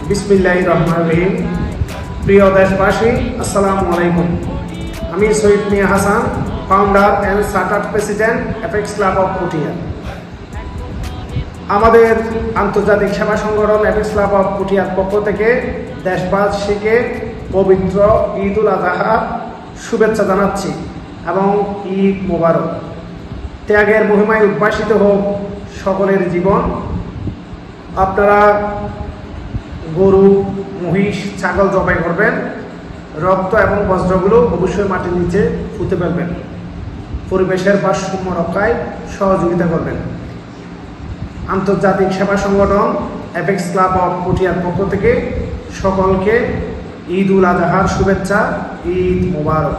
বিসমিল্লাহির রহমানির রহিম। প্রিয় দেশবাসী, আসসালামু আলাইকুম। আমি Syed Mia Hasan, founder and chartered president Apex Club of Puthia. আমাদের আন্তর্জাতিক সেবা সংগঠন অ্যাপেক্স ক্লাব অফ পুঠিয়ার পক্ষ থেকে দেশবাসীকে পবিত্র ঈদ উল আজহা শুভেচ্ছা জানাচ্ছি এবং ঈদ মোবারক। ত্যাগের মহিমায় উদ্ভাসিত হোক সকলের জীবন। আপনারা গরু, মহিষ, ছাগল জবাই করবেন, রক্ত এবং বজ্রগুলো অবশ্যই মাটির নিচে পুঁতে ফেলবেন। পরিবেশের ভারসাম্য রক্ষায় সহযোগিতা করবেন। আন্তর্জাতিক সেবা সংগঠন অ্যাপেক্স ক্লাব অফ পুঠিয়ার পক্ষ থেকে সকলকে ঈদ উল আজহার শুভেচ্ছা, ঈদ মোবারক।